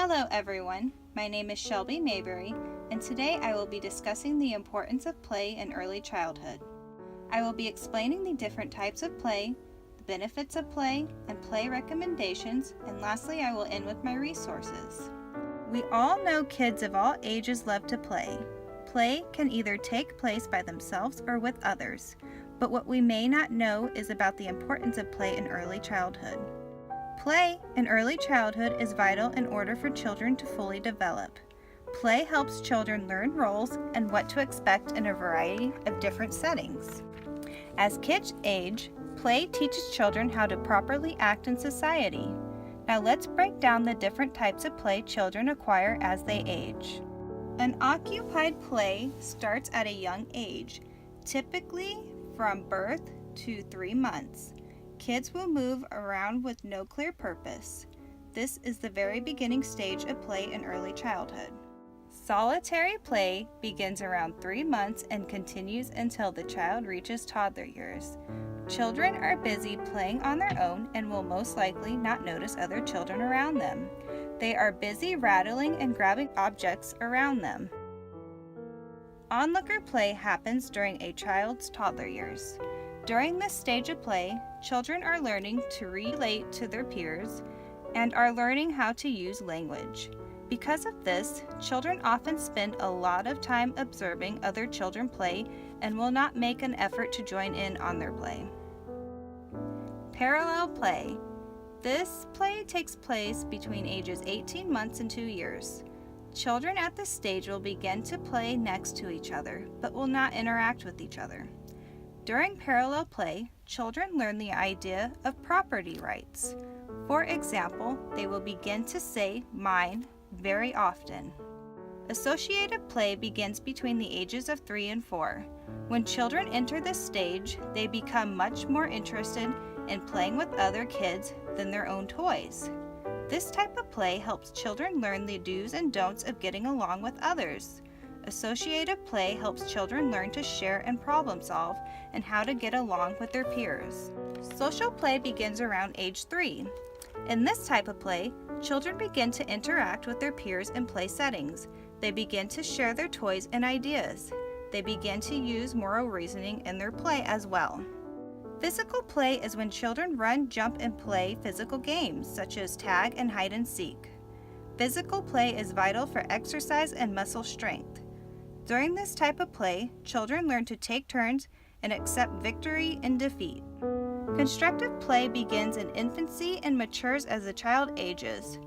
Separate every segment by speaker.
Speaker 1: Hello everyone, my name is Shelby Mayberry, and today I will be discussing the importance of play in early childhood. I will be explaining the different types of play, the benefits of play, and play recommendations, and lastly I will end with my resources. We all know kids of all ages love to play. Play can either take place by themselves or with others, but what we may not know is about the importance of play in early childhood. Play in early childhood is vital in order for children to fully develop. Play helps children learn roles and what to expect in a variety of different settings. As kids age, play teaches children how to properly act in society. Now let's break down the different types of play children acquire as they age. An occupied play starts at a young age, typically from birth to 3 months. Kids will move around with no clear purpose. This is the very beginning stage of play in early childhood. Solitary play begins around 3 months and continues until the child reaches toddler years. Children are busy playing on their own and will most likely not notice other children around them. They are busy rattling and grabbing objects around them. Onlooker play happens during a child's toddler years. During this stage of play, children are learning to relate to their peers and are learning how to use language. Because of this, children often spend a lot of time observing other children play and will not make an effort to join in on their play. Parallel play. This play takes place between ages 18 months and 2 years. Children at this stage will begin to play next to each other, but will not interact with each other. During parallel play, children learn the idea of property rights. For example, they will begin to say mine very often. Associative play begins between the ages of 3 and 4. When children enter this stage, they become much more interested in playing with other kids than their own toys. This type of play helps children learn the do's and don'ts of getting along with others. Associative play helps children learn to share and problem solve and how to get along with their peers. Social play begins around age 3. In this type of play, children begin to interact with their peers in play settings. They begin to share their toys and ideas. They begin to use moral reasoning in their play as well. Physical play is when children run, jump, and play physical games such as tag and hide and seek. Physical play is vital for exercise and muscle strength. During this type of play, children learn to take turns and accept victory and defeat. Constructive play begins in infancy and matures as the child ages.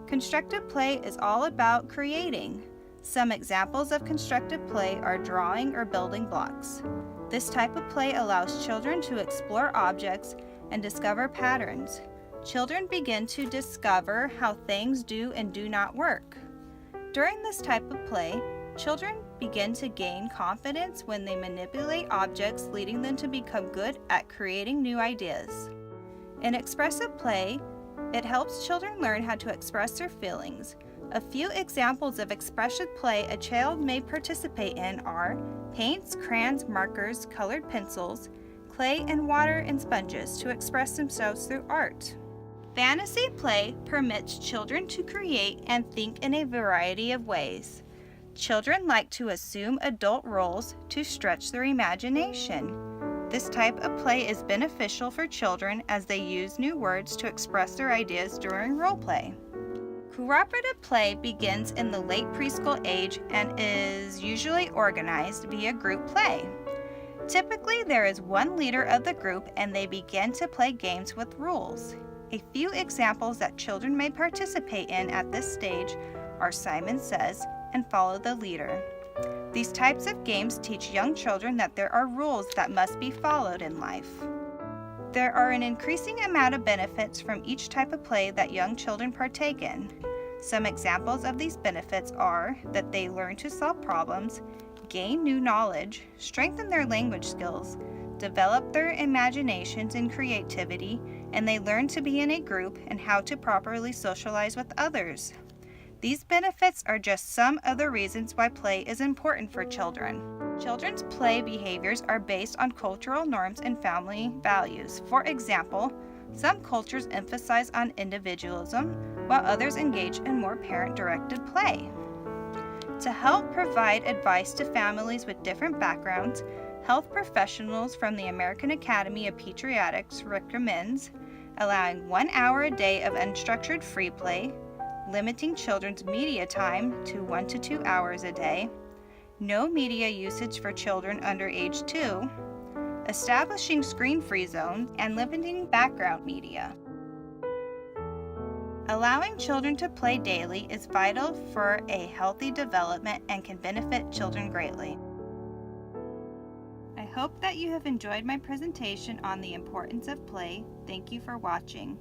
Speaker 1: Constructive play is all about creating. Some examples of constructive play are drawing or building blocks. This type of play allows children to explore objects and discover patterns. Children begin to discover how things do and do not work. During this type of play, children begin to gain confidence when they manipulate objects, leading them to become good at creating new ideas. In expressive play, it helps children learn how to express their feelings. A few examples of expressive play a child may participate in are paints, crayons, markers, colored pencils, clay and water and sponges to express themselves through art. Fantasy play permits children to create and think in a variety of ways. Children like to assume adult roles to stretch their imagination. This type of play is beneficial for children as they use new words to express their ideas during role play. Cooperative play begins in the late preschool age and is usually organized via group play. Typically, there is one leader of the group and they begin to play games with rules. A few examples that children may participate in at this stage are Simon Says and Follow the Leader. These types of games teach young children that there are rules that must be followed in life. There are an increasing amount of benefits from each type of play that young children partake in. Some examples of these benefits are that they learn to solve problems, gain new knowledge, strengthen their language skills, develop their imaginations and creativity, and they learn to be in a group and how to properly socialize with others. These benefits are just some of the reasons why play is important for children. Children's play behaviors are based on cultural norms and family values. For example, some cultures emphasize on individualism, while others engage in more parent-directed play. To help provide advice to families with different backgrounds, health professionals from the American Academy of Pediatrics recommends allowing 1 hour a day of unstructured free play, limiting children's media time to 1 to 2 hours a day, no media usage for children under age 2, establishing screen-free zones, and limiting background media. Allowing children to play daily is vital for a healthy development and can benefit children greatly. I hope that you have enjoyed my presentation on the importance of play. Thank you for watching.